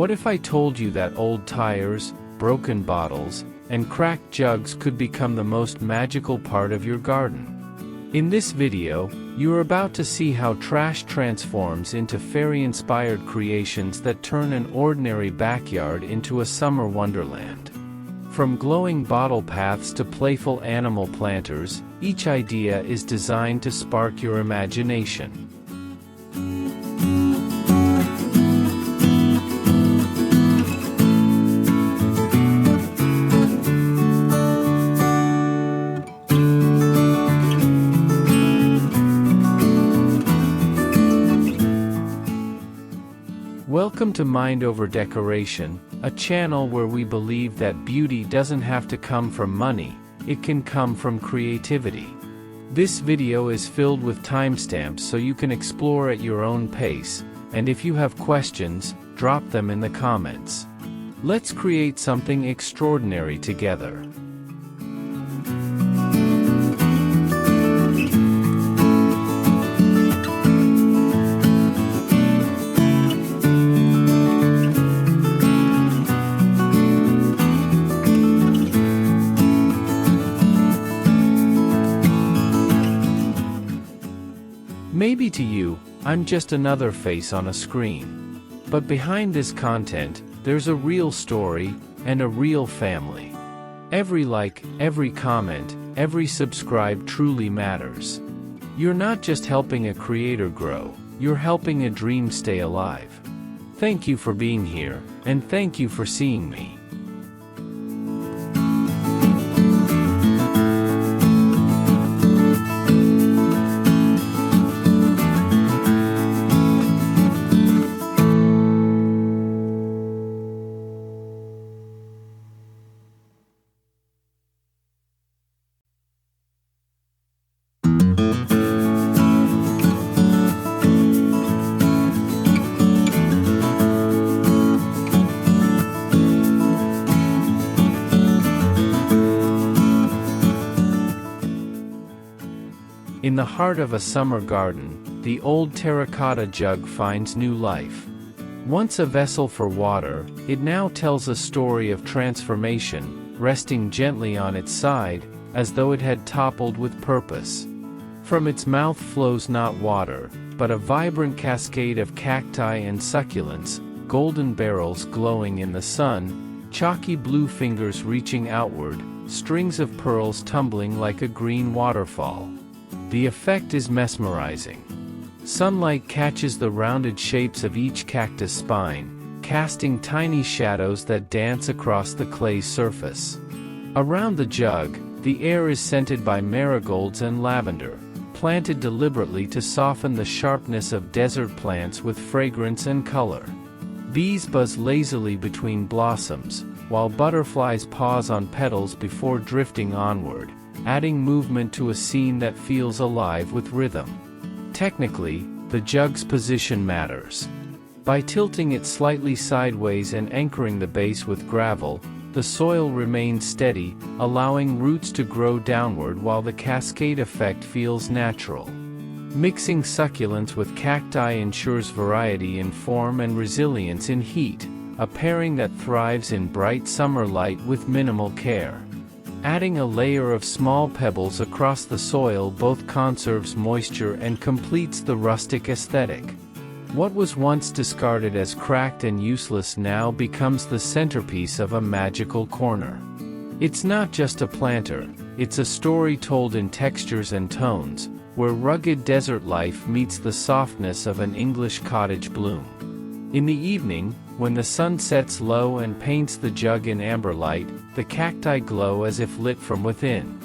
What if I told you that old tires, broken bottles, and cracked jugs could become the most magical part of your garden? In this video, you are about to see how trash transforms into fairy-inspired creations that turn an ordinary backyard into a summer wonderland. From glowing bottle paths to playful animal planters, each idea is designed to spark your imagination. Welcome to Mind Over Decoration, a channel where we believe that beauty doesn't have to come from money, it can come from creativity. This video is filled with timestamps so you can explore at your own pace, and if you have questions, drop them in the comments. Let's create something extraordinary together. Maybe to you, I'm just another face on a screen. But behind this content, there's a real story, and a real family. Every like, every comment, every subscribe truly matters. You're not just helping a creator grow, you're helping a dream stay alive. Thank you for being here, and thank you for seeing me. In the heart of a summer garden, the old terracotta jug finds new life. Once a vessel for water, it now tells a story of transformation, resting gently on its side, as though it had toppled with purpose. From its mouth flows not water, but a vibrant cascade of cacti and succulents, golden barrels glowing in the sun, chalky blue fingers reaching outward, strings of pearls tumbling like a green waterfall. The effect is mesmerizing. Sunlight catches the rounded shapes of each cactus spine, casting tiny shadows that dance across the clay's surface. Around the jug, the air is scented by marigolds and lavender, planted deliberately to soften the sharpness of desert plants with fragrance and color. Bees buzz lazily between blossoms, while butterflies pause on petals before drifting onward, adding movement to a scene that feels alive with rhythm. Technically, the jug's position matters. By tilting it slightly sideways and anchoring the base with gravel, the soil remains steady, allowing roots to grow downward while the cascade effect feels natural. Mixing succulents with cacti ensures variety in form and resilience in heat, a pairing that thrives in bright summer light with minimal care. Adding a layer of small pebbles across the soil both conserves moisture and completes the rustic aesthetic. What was once discarded as cracked and useless now becomes the centerpiece of a magical corner. It's not just a planter, it's a story told in textures and tones, where rugged desert life meets the softness of an English cottage bloom. In the evening, when the sun sets low and paints the jug in amber light, the cacti glow as if lit from within.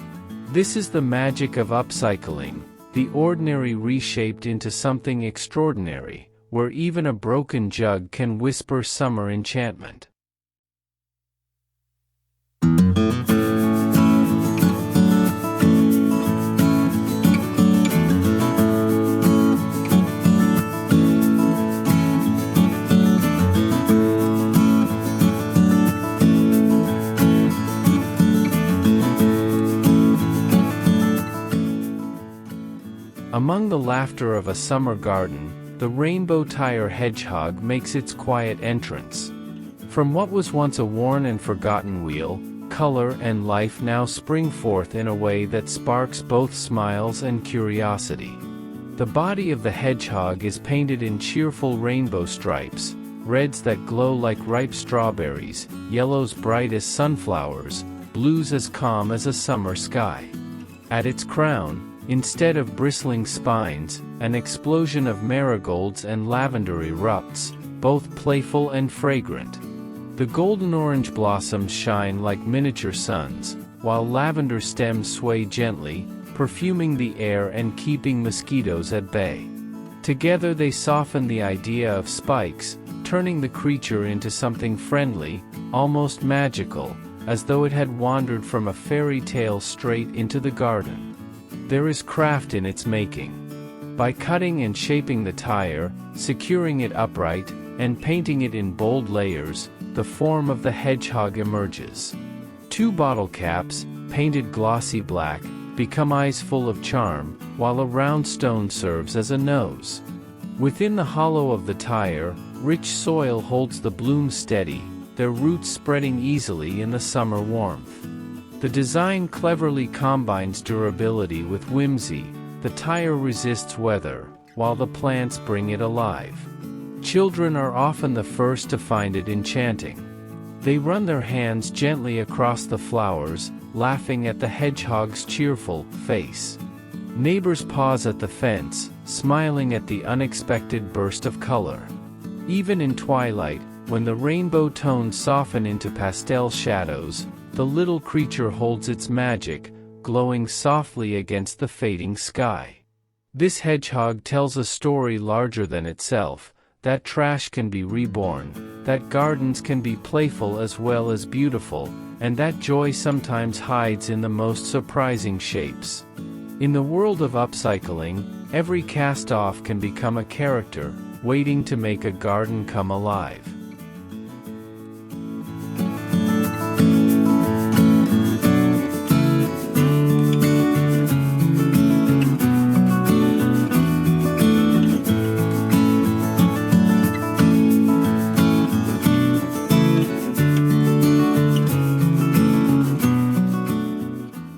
This is the magic of upcycling, the ordinary reshaped into something extraordinary, where even a broken jug can whisper summer enchantment. Among the laughter of a summer garden, the Rainbow Tire Hedgehog makes its quiet entrance. From what was once a worn and forgotten wheel, color and life now spring forth in a way that sparks both smiles and curiosity. The body of the hedgehog is painted in cheerful rainbow stripes, reds that glow like ripe strawberries, yellows bright as sunflowers, blues as calm as a summer sky. At its crown, instead of bristling spines, an explosion of marigolds and lavender erupts, both playful and fragrant. The golden-orange blossoms shine like miniature suns, while lavender stems sway gently, perfuming the air and keeping mosquitoes at bay. Together they soften the idea of spikes, turning the creature into something friendly, almost magical, as though it had wandered from a fairy tale straight into the garden. There is craft in its making. By cutting and shaping the tire, securing it upright, and painting it in bold layers, the form of the hedgehog emerges. 2 bottle caps, painted glossy black, become eyes full of charm, while a round stone serves as a nose. Within the hollow of the tire, rich soil holds the blooms steady, their roots spreading easily in the summer warmth. The design cleverly combines durability with whimsy. The tire resists weather, while the plants bring it alive. Children are often the first to find it enchanting. They run their hands gently across the flowers, laughing at the hedgehog's cheerful face. Neighbors pause at the fence, smiling at the unexpected burst of color. Even in twilight, when the rainbow tones soften into pastel shadows, the little creature holds its magic, glowing softly against the fading sky. This hedgehog tells a story larger than itself, that trash can be reborn, that gardens can be playful as well as beautiful, and that joy sometimes hides in the most surprising shapes. In the world of upcycling, every cast-off can become a character, waiting to make a garden come alive.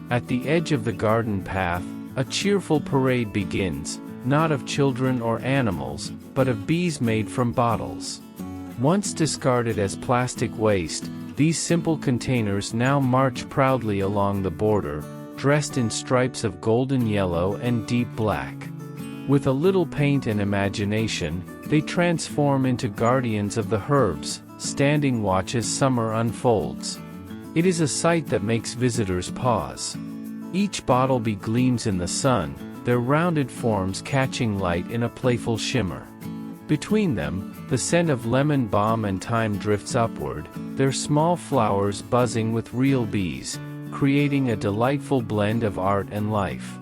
At the edge of the garden path, a cheerful parade begins, not of children or animals, but of bees made from bottles. Once discarded as plastic waste, these simple containers now march proudly along the border, dressed in stripes of golden yellow and deep black. With a little paint and imagination, they transform into guardians of the herbs, standing watch as summer unfolds. It is a sight that makes visitors pause. Each bottle bee gleams in the sun, their rounded forms catching light in a playful shimmer. Between them, the scent of lemon balm and thyme drifts upward, their small flowers buzzing with real bees, creating a delightful blend of art and life.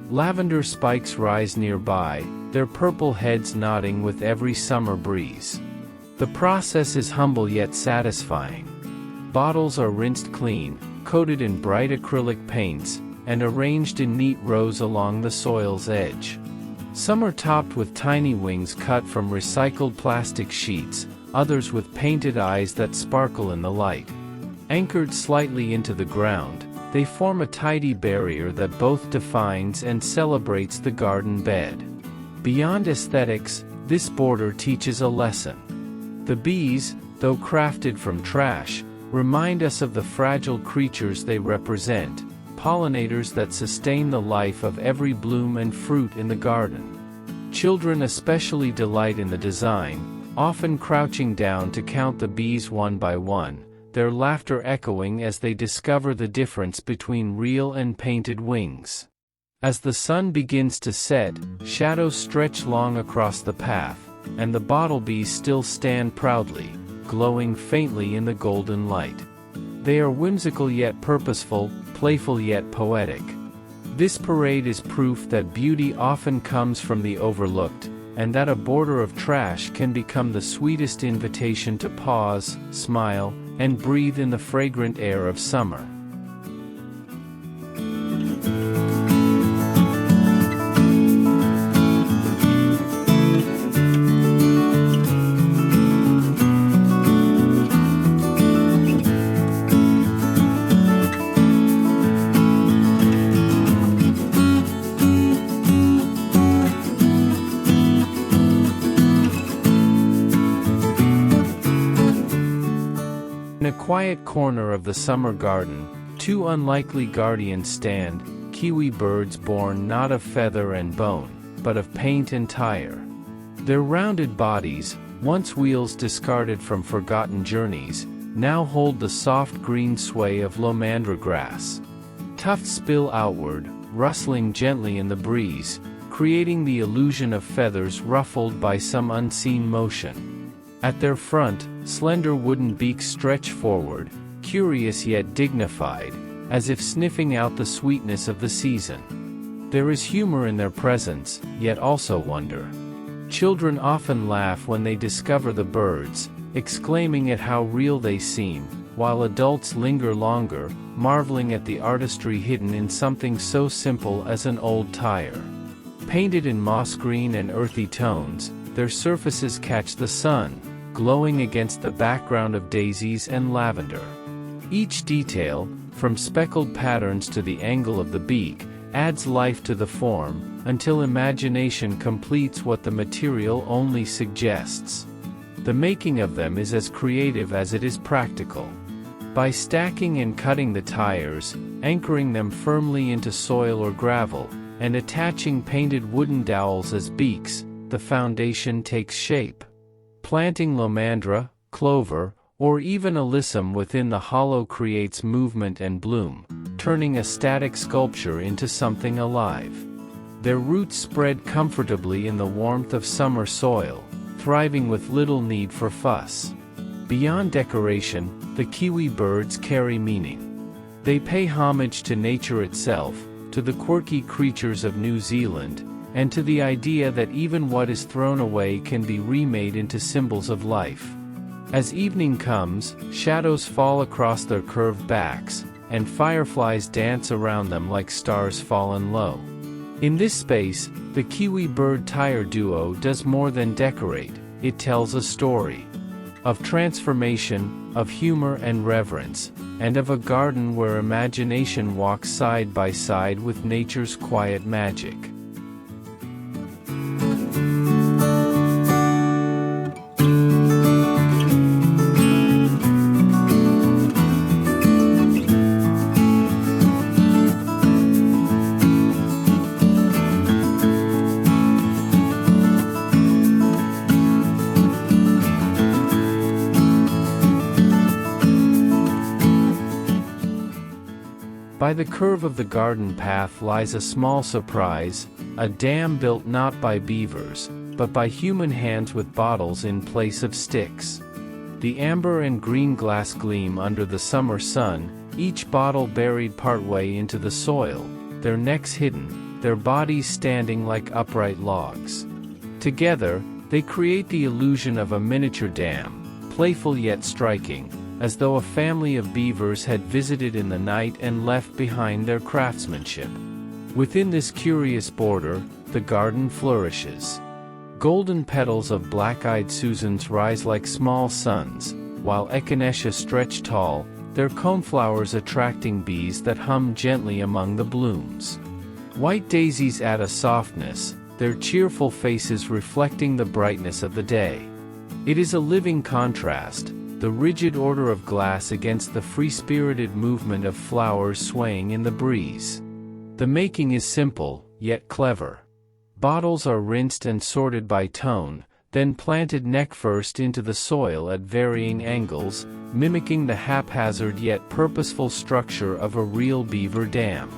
Lavender spikes rise nearby, their purple heads nodding with every summer breeze. The process is humble yet satisfying. Bottles are rinsed clean, coated in bright acrylic paints, and arranged in neat rows along the soil's edge. Some are topped with tiny wings cut from recycled plastic sheets, others with painted eyes that sparkle in the light. Anchored slightly into the ground, they form a tidy barrier that both defines and celebrates the garden bed. Beyond aesthetics, this border teaches a lesson. The bees, though crafted from trash, remind us of the fragile creatures they represent, pollinators that sustain the life of every bloom and fruit in the garden. Children especially delight in the design, often crouching down to count the bees one by one, their laughter echoing as they discover the difference between real and painted wings. As the sun begins to set, shadows stretch long across the path, and the bottle bees still stand proudly, glowing faintly in the golden light. They are whimsical yet purposeful, playful yet poetic. This parade is proof that beauty often comes from the overlooked, and that a border of trash can become the sweetest invitation to pause, smile, and breathe in the fragrant air of summer. a quiet corner of the summer garden, two unlikely guardians stand, Kiwi birds born not of feather and bone, but of paint and tire. Their rounded bodies, once wheels discarded from forgotten journeys, now hold the soft green sway of lomandra grass. Tufts spill outward, rustling gently in the breeze, creating the illusion of feathers ruffled by some unseen motion. At their front, slender wooden beaks stretch forward, curious yet dignified, as if sniffing out the sweetness of the season. There is humor in their presence, yet also wonder. Children often laugh when they discover the birds, exclaiming at how real they seem, while adults linger longer, marveling at the artistry hidden in something so simple as an old tire. Painted in moss green and earthy tones, their surfaces catch the sun, glowing against the background of daisies and lavender. Each detail, from speckled patterns to the angle of the beak, adds life to the form, until imagination completes what the material only suggests. The making of them is as creative as it is practical. By stacking and cutting the tires, anchoring them firmly into soil or gravel, and attaching painted wooden dowels as beaks, the foundation takes shape. Planting lomandra, clover, or even alyssum within the hollow creates movement and bloom, turning a static sculpture into something alive. Their roots spread comfortably in the warmth of summer soil, thriving with little need for fuss. Beyond decoration, the Kiwi birds carry meaning. They pay homage to nature itself, to the quirky creatures of New Zealand, and to the idea that even what is thrown away can be remade into symbols of life. As evening comes, shadows fall across their curved backs, and fireflies dance around them like stars fallen low. In this space, the Kiwi bird tire duo does more than decorate, it tells a story. Of transformation, of humor and reverence, and of a garden where imagination walks side by side with nature's quiet magic. By the curve of the garden path lies a small surprise, a dam built not by beavers, but by human hands with bottles in place of sticks. The amber and green glass gleam under the summer sun, each bottle buried partway into the soil, their necks hidden, their bodies standing like upright logs. Together, they create the illusion of a miniature dam, playful yet striking, as though a family of beavers had visited in the night and left behind their craftsmanship. Within this curious border, the garden flourishes. Golden petals of black-eyed Susans rise like small suns, while echinacea stretch tall, their coneflowers attracting bees that hum gently among the blooms. White daisies add a softness, their cheerful faces reflecting the brightness of the day. It is a living contrast, the rigid order of glass against the free-spirited movement of flowers swaying in the breeze. The making is simple, yet clever. Bottles are rinsed and sorted by tone, then planted neck-first into the soil at varying angles, mimicking the haphazard yet purposeful structure of a real beaver dam.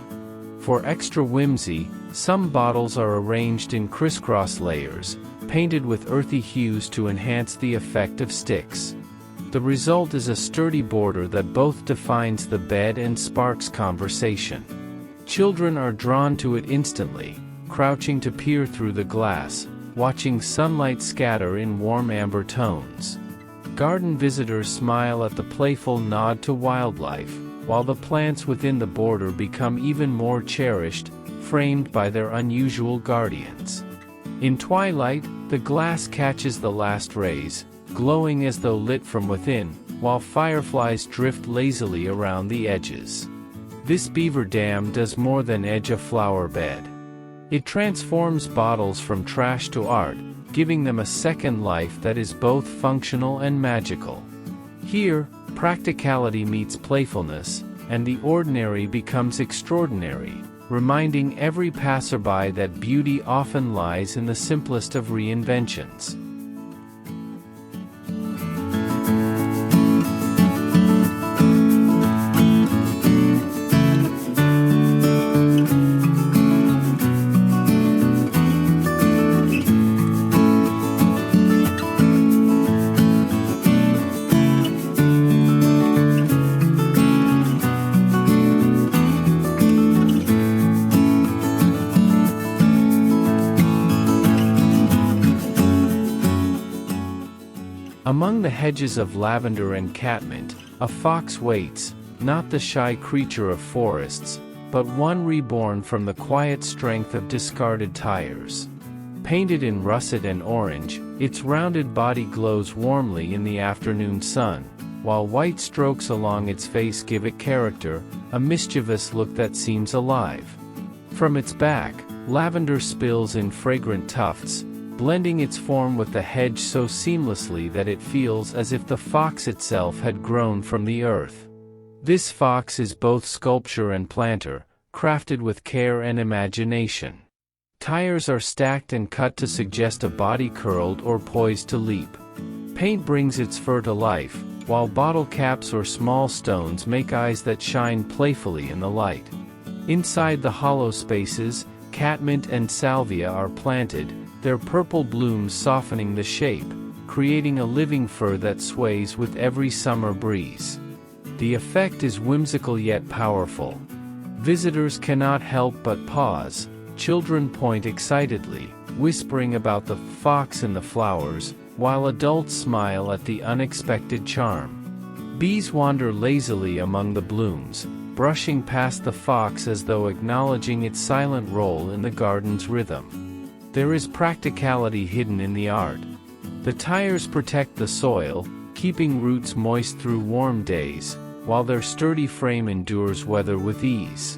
For extra whimsy, some bottles are arranged in crisscross layers, painted with earthy hues to enhance the effect of sticks. The result is a sturdy border that both defines the bed and sparks conversation. Children are drawn to it instantly, crouching to peer through the glass, watching sunlight scatter in warm amber tones. Garden visitors smile at the playful nod to wildlife, while the plants within the border become even more cherished, framed by their unusual guardians. In twilight, the glass catches the last rays, glowing as though lit from within, while fireflies drift lazily around the edges. This beaver dam does more than edge a flower bed. It transforms bottles from trash to art, giving them a second life that is both functional and magical. Here, Practicality meets playfulness, and the ordinary becomes extraordinary, reminding every passerby that beauty often lies in the simplest of reinventions. Among the hedges of lavender and catmint, a fox waits, not the shy creature of forests, but one reborn from the quiet strength of discarded tires. Painted in russet and orange, its rounded body glows warmly in the afternoon sun, while white strokes along its face give it character, a mischievous look that seems alive. From its back, lavender spills in fragrant tufts, blending its form with the hedge so seamlessly that it feels as if the fox itself had grown from the earth. This fox is both sculpture and planter, crafted with care and imagination. Tires are stacked and cut to suggest a body curled or poised to leap. Paint brings its fur to life, while bottle caps or small stones make eyes that shine playfully in the light. Inside the hollow spaces, catmint and salvia are planted, their purple blooms softening the shape, creating a living fur that sways with every summer breeze. The effect is whimsical yet powerful. Visitors cannot help but pause, children point excitedly, whispering about the fox in the flowers, while adults smile at the unexpected charm. Bees wander lazily among the blooms, brushing past the fox as though acknowledging its silent role in the garden's rhythm. There is practicality hidden in the art. The tires protect the soil, keeping roots moist through warm days, while their sturdy frame endures weather with ease.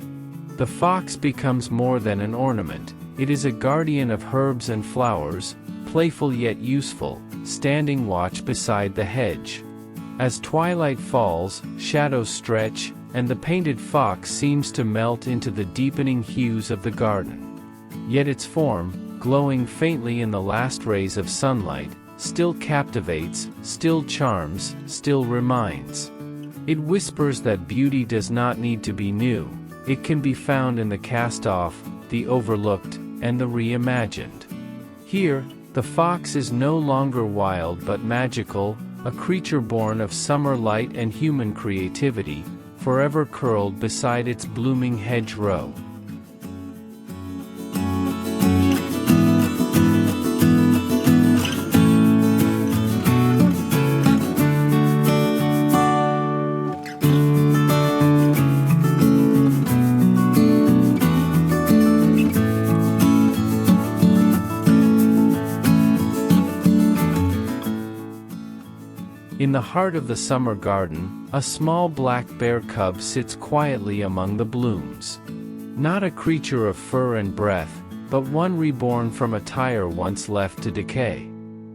The fox becomes more than an ornament, it is a guardian of herbs and flowers, playful yet useful, standing watch beside the hedge. As twilight falls, shadows stretch, and the painted fox seems to melt into the deepening hues of the garden. Yet its form, glowing faintly in the last rays of sunlight, still captivates, still charms, still reminds. It whispers that beauty does not need to be new, it can be found in the cast-off, the overlooked, and the reimagined. Here, the fox is no longer wild but magical, a creature born of summer light and human creativity, forever curled beside its blooming hedge row. In the heart of the summer garden, a small black bear cub sits quietly among the blooms. Not a creature of fur and breath, but one reborn from a tire once left to decay.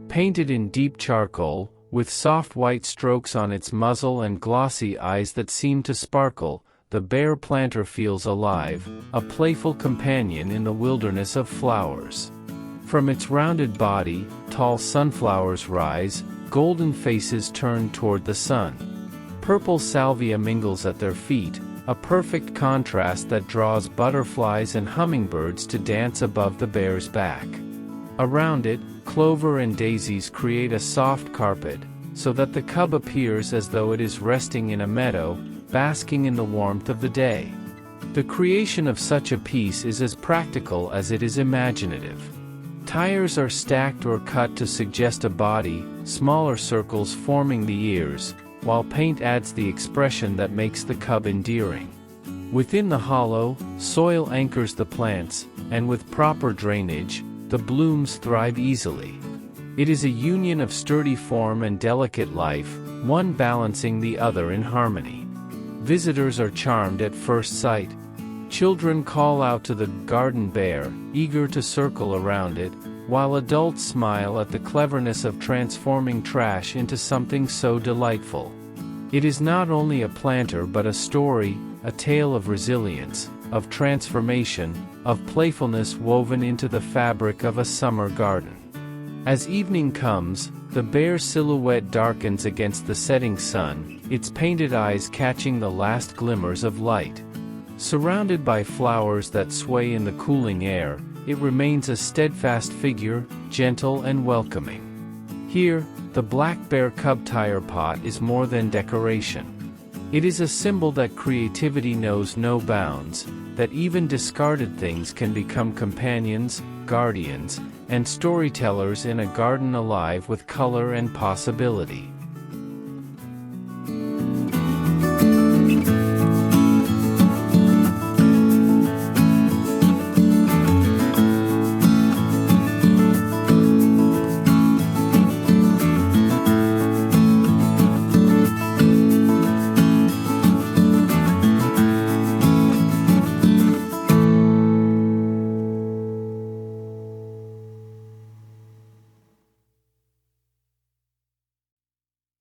Painted in deep charcoal, with soft white strokes on its muzzle and glossy eyes that seem to sparkle, the bear planter feels alive, a playful companion in the wilderness of flowers. From its rounded body, tall sunflowers rise, golden faces turn toward the sun. Purple salvia mingles at their feet, a perfect contrast that draws butterflies and hummingbirds to dance above the bear's back. Around it, clover and daisies create a soft carpet, so that the cub appears as though it is resting in a meadow, basking in the warmth of the day. The creation of such a piece is as practical as it is imaginative. Tires are stacked or cut to suggest a body, smaller circles forming the ears, while paint adds the expression that makes the cub endearing. Within the hollow, soil anchors the plants, and with proper drainage, the blooms thrive easily. It is a union of sturdy form and delicate life, one balancing the other in harmony. Visitors are charmed at first sight. Children call out to the garden bear, eager to circle around it, while adults smile at the cleverness of transforming trash into something so delightful. It is not only a planter but a story, a tale of resilience, of transformation, of playfulness woven into the fabric of a summer garden. As evening comes, the bare silhouette darkens against the setting sun, its painted eyes catching the last glimmers of light. Surrounded by flowers that sway in the cooling air, it remains a steadfast figure, gentle and welcoming. Here, the black bear cub tire pot is more than decoration. It is a symbol that creativity knows no bounds, that even discarded things can become companions, guardians, and storytellers in a garden alive with color and possibility.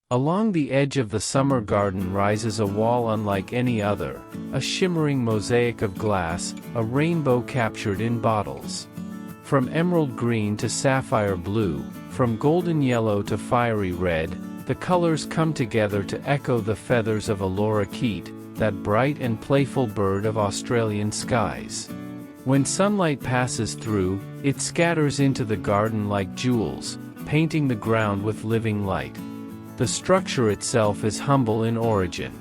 Along the edge of the summer garden rises a wall unlike any other, a shimmering mosaic of glass, a rainbow captured in bottles. From emerald green to sapphire blue, from golden yellow to fiery red, the colors come together to echo the feathers of a lorikeet, that bright and playful bird of Australian skies. When sunlight passes through, it scatters into the garden like jewels, painting the ground with living light. The structure itself is humble in origin.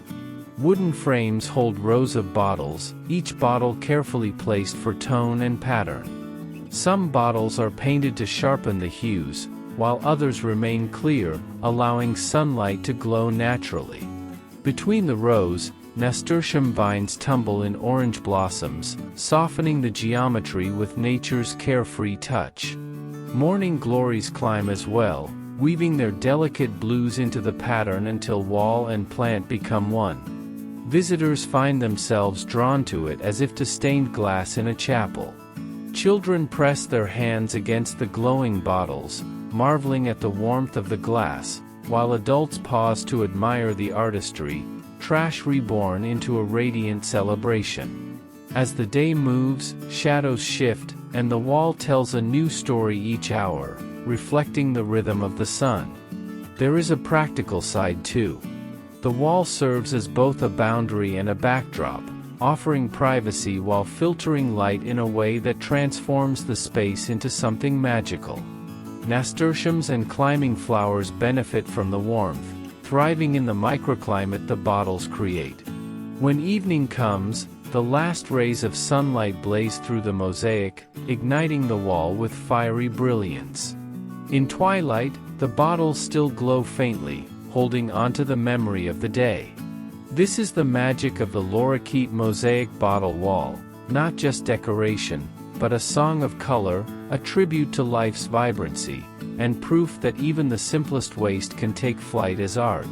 Wooden frames hold rows of bottles, each bottle carefully placed for tone and pattern. Some bottles are painted to sharpen the hues, while others remain clear, allowing sunlight to glow naturally. Between the rows, nasturtium vines tumble in orange blossoms, softening the geometry with nature's carefree touch. Morning glories climb as well, weaving their delicate blues into the pattern until wall and plant become one. Visitors find themselves drawn to it as if to stained glass in a chapel. Children press their hands against the glowing bottles, marveling at the warmth of the glass, while adults pause to admire the artistry, trash reborn into a radiant celebration. As the day moves, shadows shift, and the wall tells a new story each hour, reflecting the rhythm of the sun. There is a practical side too. The wall serves as both a boundary and a backdrop, offering privacy while filtering light in a way that transforms the space into something magical. Nasturtiums and climbing flowers benefit from the warmth, thriving in the microclimate the bottles create. When evening comes, the last rays of sunlight blaze through the mosaic, igniting the wall with fiery brilliance. In twilight, the bottles still glow faintly, holding onto the memory of the day. This is the magic of the Lorikeet mosaic bottle wall, not just decoration, but a song of color, a tribute to life's vibrancy, and proof that even the simplest waste can take flight as art.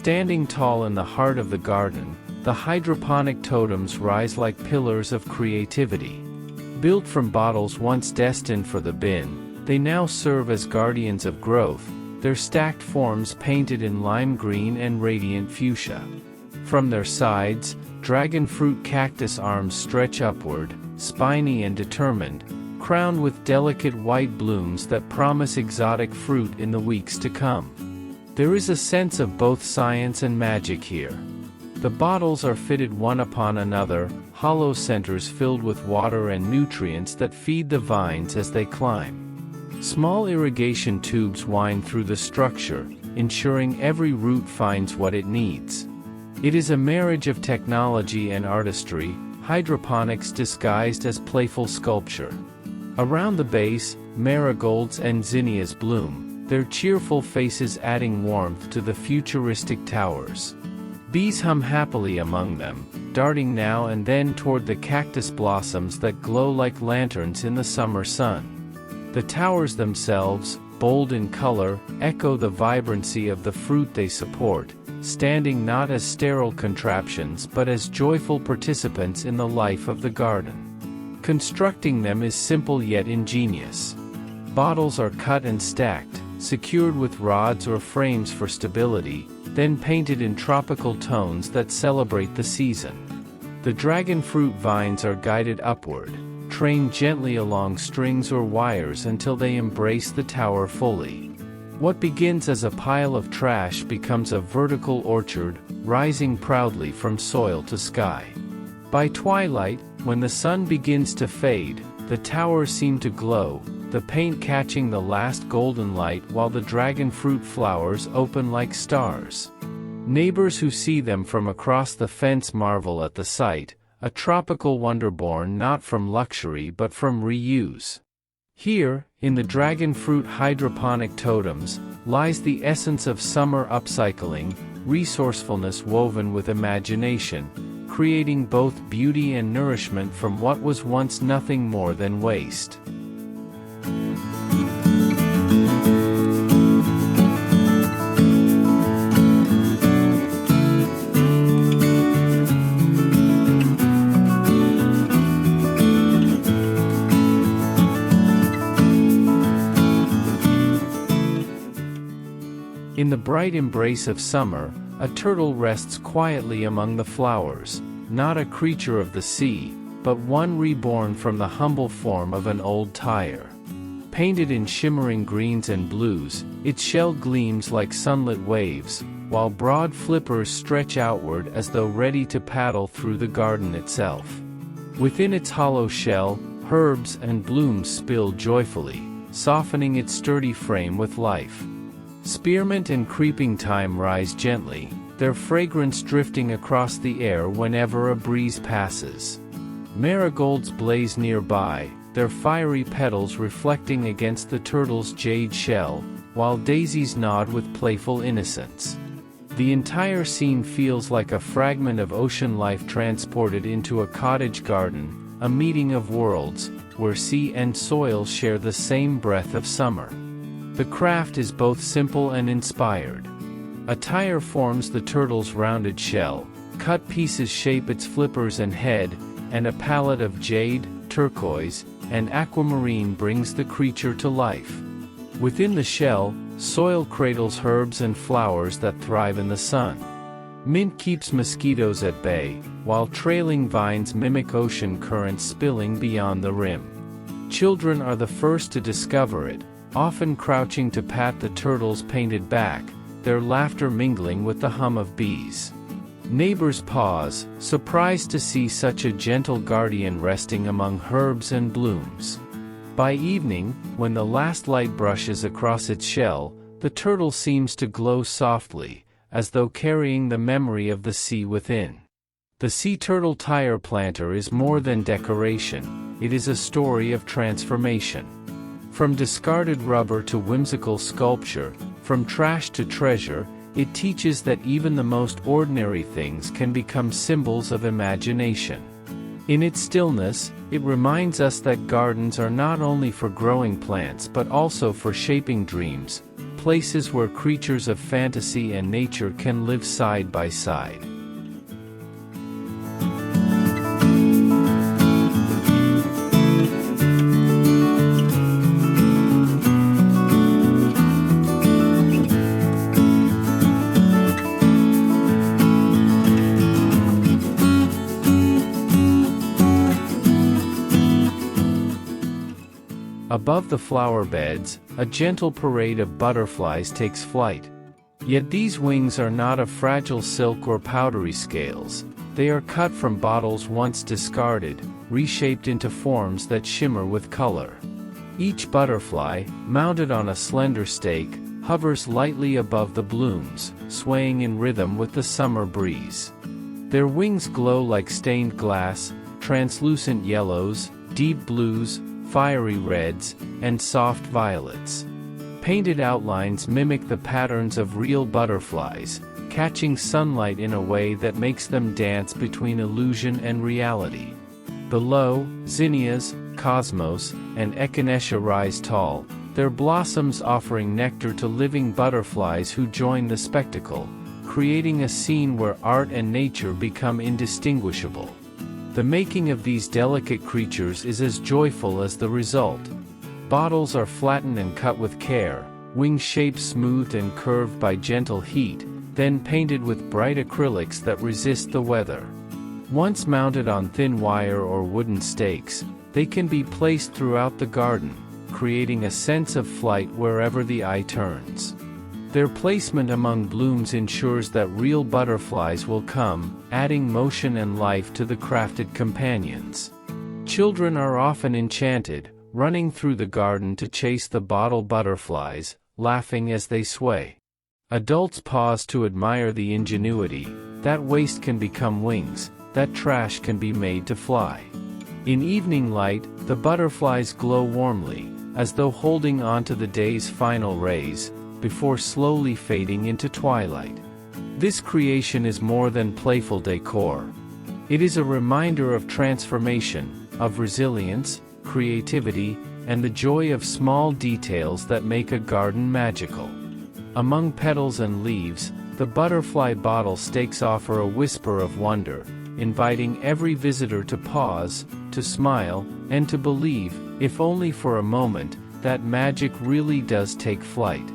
Standing tall in the heart of the garden, the hydroponic totems rise like pillars of creativity. Built from bottles once destined for the bin, they now serve as guardians of growth, their stacked forms painted in lime green and radiant fuchsia. From their sides, dragonfruit cactus arms stretch upward, spiny and determined, crowned with delicate white blooms that promise exotic fruit in the weeks to come. There is a sense of both science and magic here. The bottles are fitted one upon another, hollow centers filled with water and nutrients that feed the vines as they climb. Small irrigation tubes wind through the structure, ensuring every root finds what it needs. It is a marriage of technology and artistry, hydroponics disguised as playful sculpture. Around the base, marigolds and zinnias bloom, their cheerful faces adding warmth to the futuristic towers. Bees hum happily among them, darting now and then toward the cactus blossoms that glow like lanterns in the summer sun. The towers themselves, bold in color, echo the vibrancy of the fruit they support, standing not as sterile contraptions but as joyful participants in the life of the garden. Constructing them is simple yet ingenious. Bottles are cut and stacked, secured with rods or frames for stability, then painted in tropical tones that celebrate the season. The dragonfruit vines are guided upward, trained gently along strings or wires until they embrace the tower fully. What begins as a pile of trash becomes a vertical orchard, rising proudly from soil to sky. By twilight, when the sun begins to fade, the towers seem to glow, the paint catching the last golden light while the dragonfruit flowers open like stars. Neighbors who see them from across the fence marvel at the sight, a tropical wonder born not from luxury but from reuse. Here, in the dragonfruit hydroponic totems, lies the essence of summer upcycling, resourcefulness woven with imagination, creating both beauty and nourishment from what was once nothing more than waste. In the bright embrace of summer, a turtle rests quietly among the flowers, not a creature of the sea, but one reborn from the humble form of an old tire. Painted in shimmering greens and blues, its shell gleams like sunlit waves, while broad flippers stretch outward as though ready to paddle through the garden itself. Within its hollow shell, herbs and blooms spill joyfully, softening its sturdy frame with life. Spearmint and creeping thyme rise gently, their fragrance drifting across the air whenever a breeze passes. Marigolds blaze nearby, their fiery petals reflecting against the turtle's jade shell, while daisies nod with playful innocence. The entire scene feels like a fragment of ocean life transported into a cottage garden, a meeting of worlds, where sea and soil share the same breath of summer. The craft is both simple and inspired. A tire forms the turtle's rounded shell, cut pieces shape its flippers and head, and a palette of jade, turquoise, and aquamarine brings the creature to life. Within the shell, soil cradles herbs and flowers that thrive in the sun. Mint keeps mosquitoes at bay, while trailing vines mimic ocean currents spilling beyond the rim. Children are the first to discover it, often crouching to pat the turtle's painted back, their laughter mingling with the hum of bees. Neighbors pause, surprised to see such a gentle guardian resting among herbs and blooms. By evening, when the last light brushes across its shell, the turtle seems to glow softly, as though carrying the memory of the sea within. The sea turtle tire planter is more than decoration, it is a story of transformation. From discarded rubber to whimsical sculpture, from trash to treasure, it teaches that even the most ordinary things can become symbols of imagination. In its stillness, it reminds us that gardens are not only for growing plants but also for shaping dreams, places where creatures of fantasy and nature can live side by side. Above the flower beds, a gentle parade of butterflies takes flight. Yet these wings are not of fragile silk or powdery scales, they are cut from bottles once discarded, reshaped into forms that shimmer with color. Each butterfly, mounted on a slender stake, hovers lightly above the blooms, swaying in rhythm with the summer breeze. Their wings glow like stained glass, translucent yellows, deep blues, fiery reds, and soft violets. Painted outlines mimic the patterns of real butterflies, catching sunlight in a way that makes them dance between illusion and reality. Below, zinnias, cosmos, and echinacea rise tall, their blossoms offering nectar to living butterflies who join the spectacle, creating a scene where art and nature become indistinguishable. The making of these delicate creatures is as joyful as the result. Bottles are flattened and cut with care, wing shapes smoothed and curved by gentle heat, then painted with bright acrylics that resist the weather. Once mounted on thin wire or wooden stakes, they can be placed throughout the garden, creating a sense of flight wherever the eye turns. Their placement among blooms ensures that real butterflies will come, adding motion and life to the crafted companions. Children are often enchanted, running through the garden to chase the bottle butterflies, laughing as they sway. Adults pause to admire the ingenuity. That waste can become wings, that trash can be made to fly. In evening light, the butterflies glow warmly, as though holding on to the day's final rays, before slowly fading into twilight. This creation is more than playful decor. It is a reminder of transformation, of resilience, creativity, and the joy of small details that make a garden magical. Among petals and leaves, the butterfly bottle stakes offer a whisper of wonder, inviting every visitor to pause, to smile, and to believe, if only for a moment, that magic really does take flight.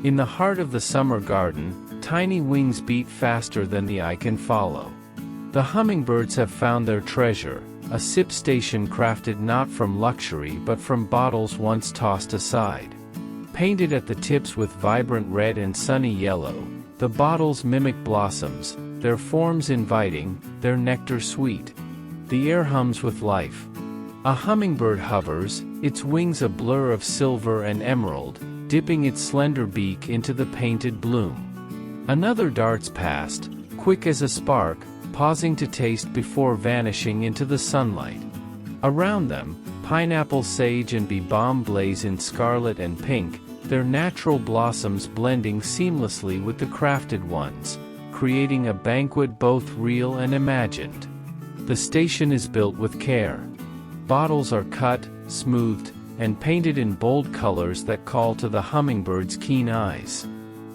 In the heart of the summer garden, tiny wings beat faster than the eye can follow. The hummingbirds have found their treasure, a sip station crafted not from luxury but from bottles once tossed aside. Painted at the tips with vibrant red and sunny yellow, the bottles mimic blossoms, their forms inviting, their nectar sweet. The air hums with life. A hummingbird hovers, its wings a blur of silver and emerald, dipping its slender beak into the painted bloom. Another darts past, quick as a spark, pausing to taste before vanishing into the sunlight. Around them, pineapple, sage and bee balm blaze in scarlet and pink, their natural blossoms blending seamlessly with the crafted ones, creating a banquet both real and imagined. The station is built with care. Bottles are cut, smoothed, and painted in bold colors that call to the hummingbird's keen eyes.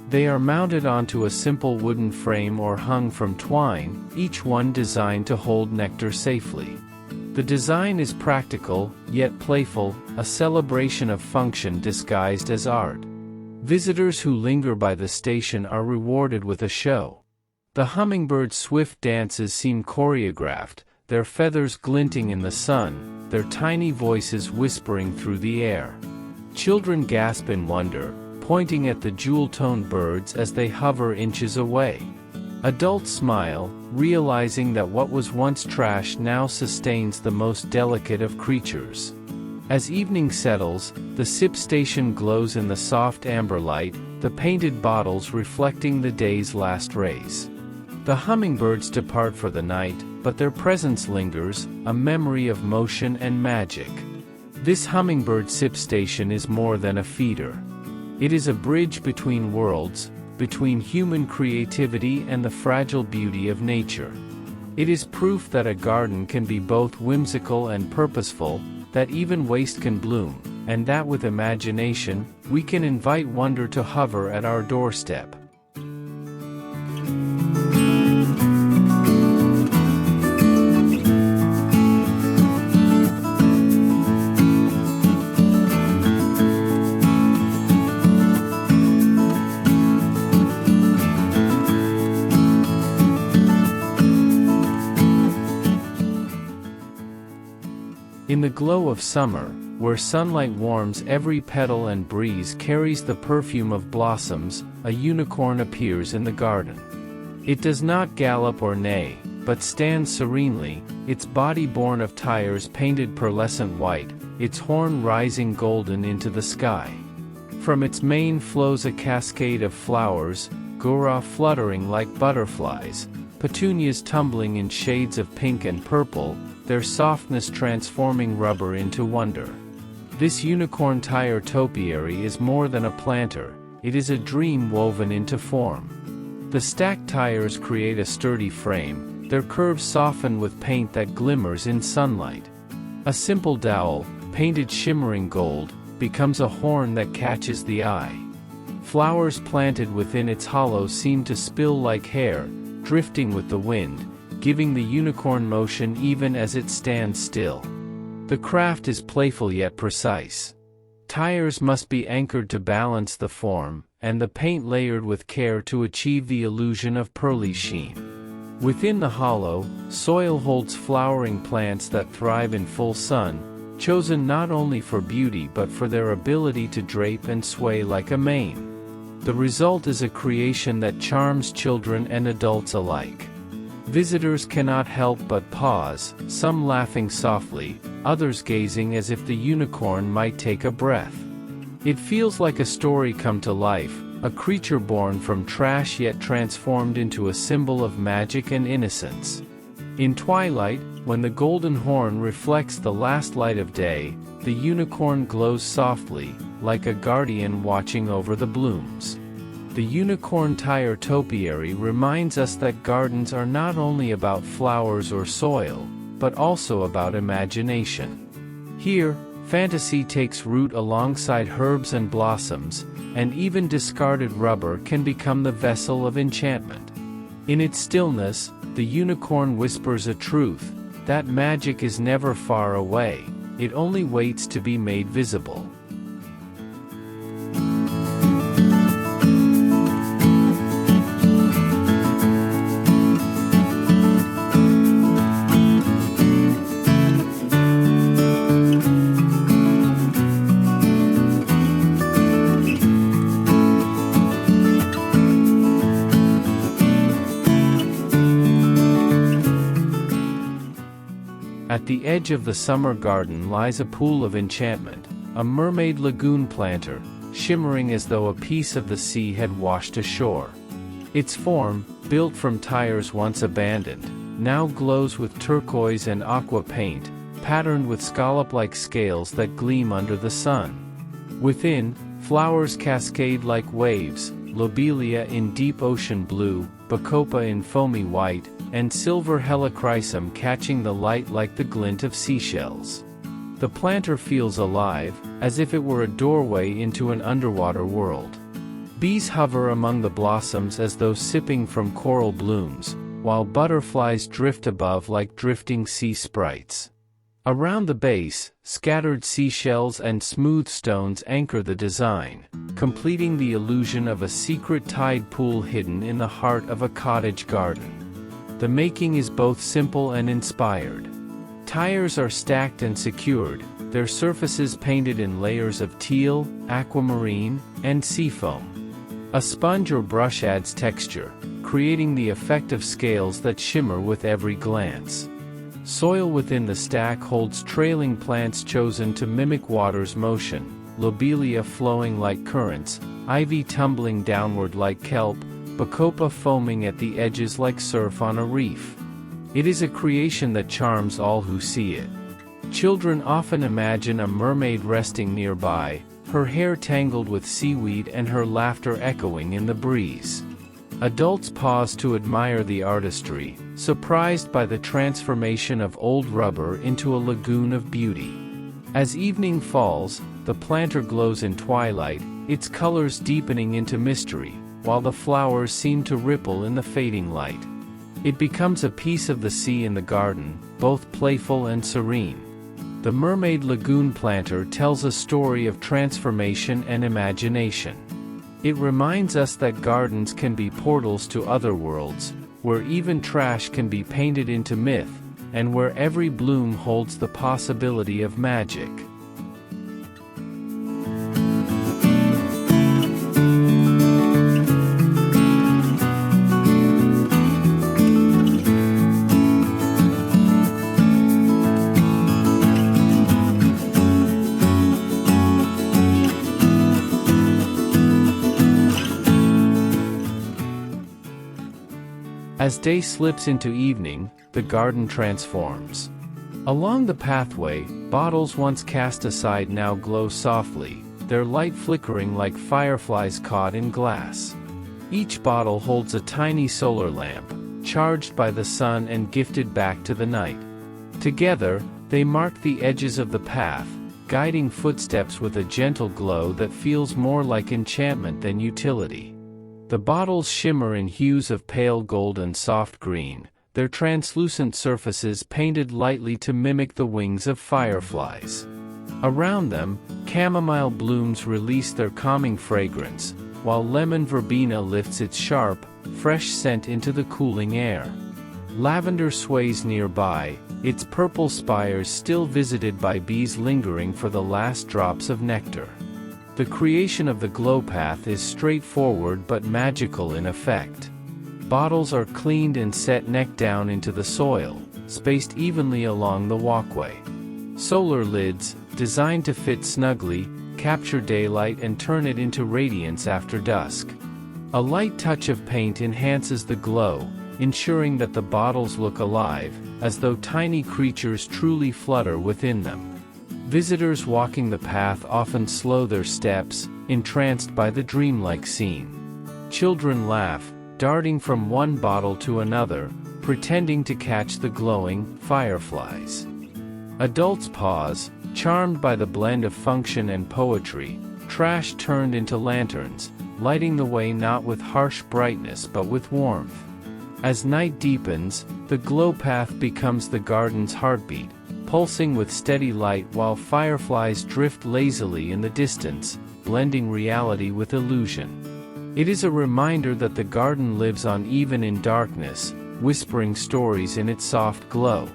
They are mounted onto a simple wooden frame or hung from twine, each one designed to hold nectar safely. The design is practical, yet playful, a celebration of function disguised as art. Visitors who linger by the station are rewarded with a show. The hummingbird's swift dances seem choreographed, their feathers glinting in the sun, their tiny voices whispering through the air. Children gasp in wonder, pointing at the jewel-toned birds as they hover inches away. Adults smile, realizing that what was once trash now sustains the most delicate of creatures. As evening settles, the sip station glows in the soft amber light, the painted bottles reflecting the day's last rays. The hummingbirds depart for the night, but their presence lingers, a memory of motion and magic. This hummingbird sip station is more than a feeder. It is a bridge between worlds, between human creativity and the fragile beauty of nature. It is proof that a garden can be both whimsical and purposeful, that even waste can bloom, and that with imagination, we can invite wonder to hover at our doorstep. In the glow of summer, where sunlight warms every petal and breeze carries the perfume of blossoms, a unicorn appears in the garden. It does not gallop or neigh, but stands serenely, its body born of tires painted pearlescent white, its horn rising golden into the sky. From its mane flows a cascade of flowers, gura fluttering like butterflies, petunias tumbling in shades of pink and purple, their softness transforming rubber into wonder. This unicorn tire topiary is more than a planter, it is a dream woven into form. The stacked tires create a sturdy frame, their curves soften with paint that glimmers in sunlight. A simple dowel, painted shimmering gold, becomes a horn that catches the eye. Flowers planted within its hollow seem to spill like hair, drifting with the wind, giving the unicorn motion even as it stands still. The craft is playful yet precise. Tires must be anchored to balance the form, and the paint layered with care to achieve the illusion of pearly sheen. Within the hollow, soil holds flowering plants that thrive in full sun, chosen not only for beauty but for their ability to drape and sway like a mane. The result is a creation that charms children and adults alike. Visitors cannot help but pause, some laughing softly, others gazing as if the unicorn might take a breath. It feels like a story come to life, a creature born from trash yet transformed into a symbol of magic and innocence. In twilight, when the golden horn reflects the last light of day, the unicorn glows softly, like a guardian watching over the blooms. The unicorn tire topiary reminds us that gardens are not only about flowers or soil, but also about imagination. Here, fantasy takes root alongside herbs and blossoms, and even discarded rubber can become the vessel of enchantment. In its stillness, the unicorn whispers a truth, that magic is never far away, it only waits to be made visible. At the edge of the summer garden lies a pool of enchantment, a mermaid lagoon planter, shimmering as though a piece of the sea had washed ashore. Its form, built from tires once abandoned, now glows with turquoise and aqua paint, patterned with scallop-like scales that gleam under the sun. Within, flowers cascade like waves, lobelia in deep ocean blue, bacopa in foamy white, and silver helichrysum catching the light like the glint of seashells. The planter feels alive, as if it were a doorway into an underwater world. Bees hover among the blossoms as though sipping from coral blooms, while butterflies drift above like drifting sea sprites. Around the base, scattered seashells and smooth stones anchor the design, completing the illusion of a secret tide pool hidden in the heart of a cottage garden. The making is both simple and inspired. Tires are stacked and secured, their surfaces painted in layers of teal, aquamarine, and seafoam. A sponge or brush adds texture, creating the effect of scales that shimmer with every glance. Soil within the stack holds trailing plants chosen to mimic water's motion, lobelia flowing like currents, ivy tumbling downward like kelp, bacopa foaming at the edges like surf on a reef. It is a creation that charms all who see it. Children often imagine a mermaid resting nearby, her hair tangled with seaweed and her laughter echoing in the breeze. Adults pause to admire the artistry, surprised by the transformation of old rubber into a lagoon of beauty. As evening falls, the planter glows in twilight, its colors deepening into mystery, while the flowers seem to ripple in the fading light. It becomes a piece of the sea in the garden, both playful and serene. The Mermaid Lagoon Planter tells a story of transformation and imagination. It reminds us that gardens can be portals to other worlds, where even trash can be painted into myth, and where every bloom holds the possibility of magic. As day slips into evening, the garden transforms. Along the pathway, bottles once cast aside now glow softly, their light flickering like fireflies caught in glass. Each bottle holds a tiny solar lamp, charged by the sun and gifted back to the night. Together, they mark the edges of the path, guiding footsteps with a gentle glow that feels more like enchantment than utility. The bottles shimmer in hues of pale gold and soft green, their translucent surfaces painted lightly to mimic the wings of fireflies. Around them, chamomile blooms release their calming fragrance, while lemon verbena lifts its sharp, fresh scent into the cooling air. Lavender sways nearby, its purple spires still visited by bees lingering for the last drops of nectar. The creation of the glow path is straightforward but magical in effect. Bottles are cleaned and set neck down into the soil, spaced evenly along the walkway. Solar lids, designed to fit snugly, capture daylight and turn it into radiance after dusk. A light touch of paint enhances the glow, ensuring that the bottles look alive, as though tiny creatures truly flutter within them. Visitors walking the path often slow their steps, entranced by the dreamlike scene. Children laugh, darting from one bottle to another, pretending to catch the glowing fireflies. Adults pause, charmed by the blend of function and poetry, trash turned into lanterns, lighting the way not with harsh brightness but with warmth. As night deepens, the glow path becomes the garden's heartbeat, pulsing with steady light while fireflies drift lazily in the distance, blending reality with illusion. It is a reminder that the garden lives on even in darkness, whispering stories in its soft glow.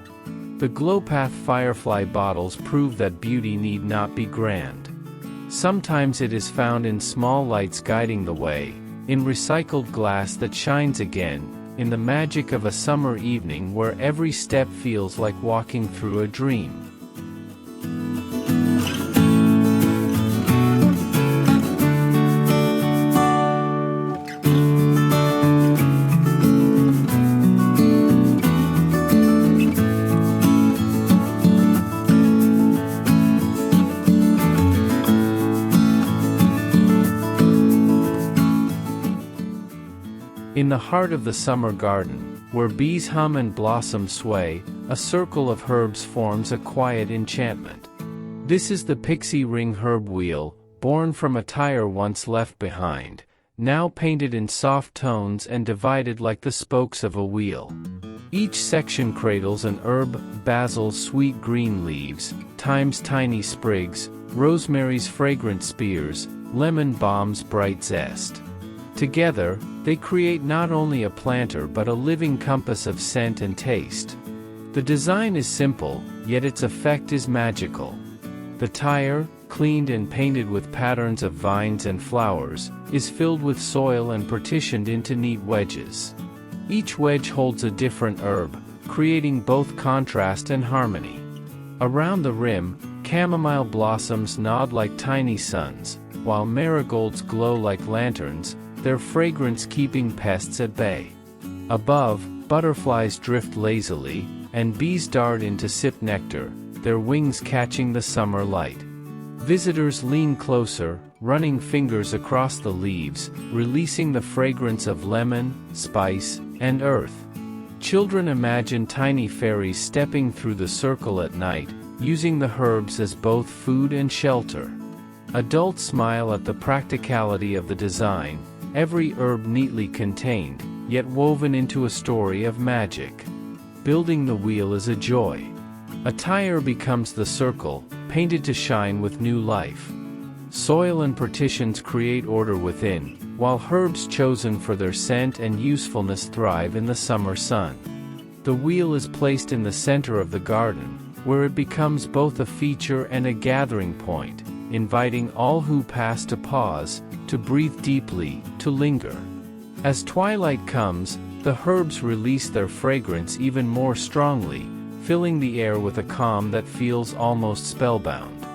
The glow path firefly bottles prove that beauty need not be grand. Sometimes it is found in small lights guiding the way, in recycled glass that shines again, in the magic of a summer evening where every step feels like walking through a dream. In the heart of the summer garden, where bees hum and blossoms sway, a circle of herbs forms a quiet enchantment. This is the Pixie ring herb wheel, born from a tire once left behind, now painted in soft tones and divided like the spokes of a wheel. Each section cradles an herb: basil's sweet green leaves, thyme's tiny sprigs, rosemary's fragrant spears, lemon balm's bright zest. Together, they create not only a planter but a living compass of scent and taste. The design is simple, yet its effect is magical. The tire, cleaned and painted with patterns of vines and flowers, is filled with soil and partitioned into neat wedges. Each wedge holds a different herb, creating both contrast and harmony. Around the rim, chamomile blossoms nod like tiny suns, while marigolds glow like lanterns, their fragrance keeping pests at bay. Above, butterflies drift lazily, and bees dart in to sip nectar, their wings catching the summer light. Visitors lean closer, running fingers across the leaves, releasing the fragrance of lemon, spice, and earth. Children imagine tiny fairies stepping through the circle at night, using the herbs as both food and shelter. Adults smile at the practicality of the design, every herb neatly contained, yet woven into a story of magic. Building the wheel is a joy. A tire becomes the circle, painted to shine with new life. Soil and partitions create order within, while herbs chosen for their scent and usefulness thrive in the summer sun. The wheel is placed in the center of the garden, where it becomes both a feature and a gathering point, inviting all who pass to pause, to breathe deeply, to linger. As twilight comes, the herbs release their fragrance even more strongly, filling the air with a calm that feels almost spellbound.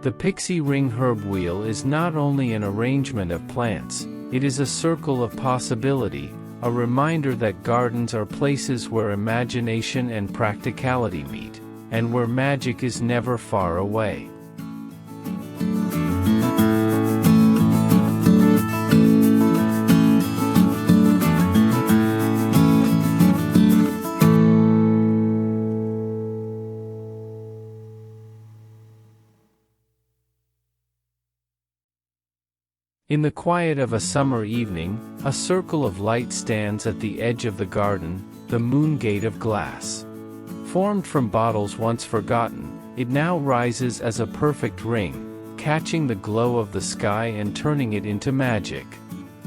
The Pixie ring herb wheel is not only an arrangement of plants, it is a circle of possibility, a reminder that gardens are places where imagination and practicality meet, and where magic is never far away. In the quiet of a summer evening, a circle of light stands at the edge of the garden, the moon gate of glass. Formed from bottles once forgotten, it now rises as a perfect ring, catching the glow of the sky and turning it into magic.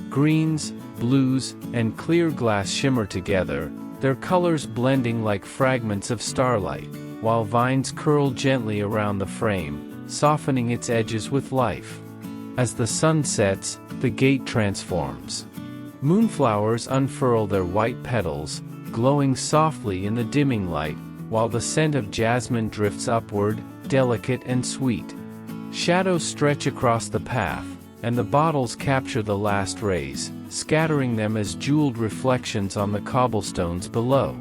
Greens, blues, and clear glass shimmer together, their colors blending like fragments of starlight, while vines curl gently around the frame, softening its edges with life. As the sun sets, the gate transforms. Moonflowers unfurl their white petals, glowing softly in the dimming light, while the scent of jasmine drifts upward, delicate and sweet. Shadows stretch across the path, and the bottles capture the last rays, scattering them as jeweled reflections on the cobblestones below.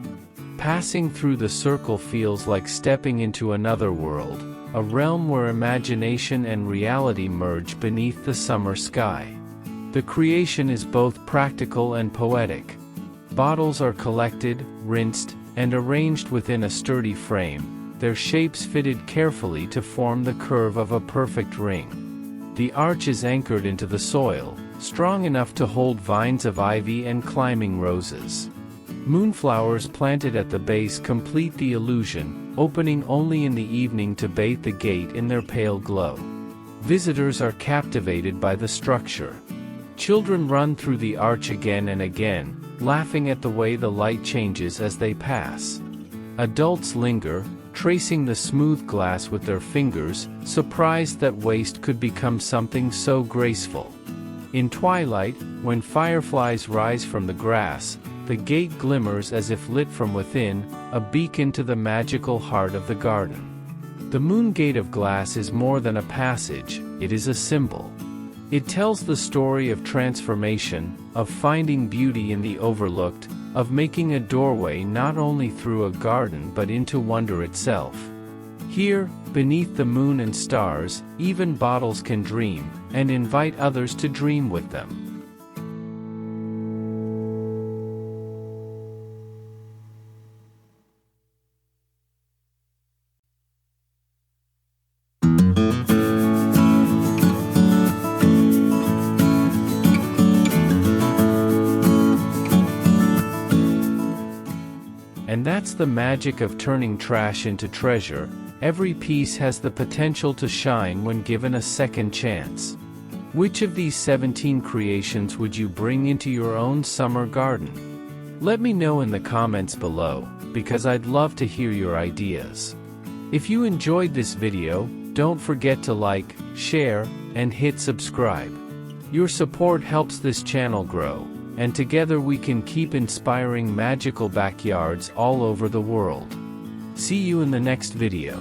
Passing through the circle feels like stepping into another world, a realm where imagination and reality merge beneath the summer sky. The creation is both practical and poetic. Bottles are collected, rinsed, and arranged within a sturdy frame, their shapes fitted carefully to form the curve of a perfect ring. The arch is anchored into the soil, strong enough to hold vines of ivy and climbing roses. Moonflowers planted at the base complete the illusion, opening only in the evening to bathe the gate in their pale glow. Visitors are captivated by the structure. Children run through the arch again and again, laughing at the way the light changes as they pass. Adults linger, tracing the smooth glass with their fingers, surprised that waste could become something so graceful. In twilight, when fireflies rise from the grass, the gate glimmers as if lit from within, a beacon to the magical heart of the garden. The moon gate of glass is more than a passage, it is a symbol. It tells the story of transformation, of finding beauty in the overlooked, of making a doorway not only through a garden but into wonder itself. Here, beneath the moon and stars, even bottles can dream, and invite others to dream with them. And that's the magic of turning trash into treasure. Every piece has the potential to shine when given a second chance. Which of these 17 creations would you bring into your own summer garden? Let me know in the comments below, because I'd love to hear your ideas. If you enjoyed this video, don't forget to like, share, and hit subscribe. Your support helps this channel grow, and together we can keep inspiring magical backyards all over the world. See you in the next video.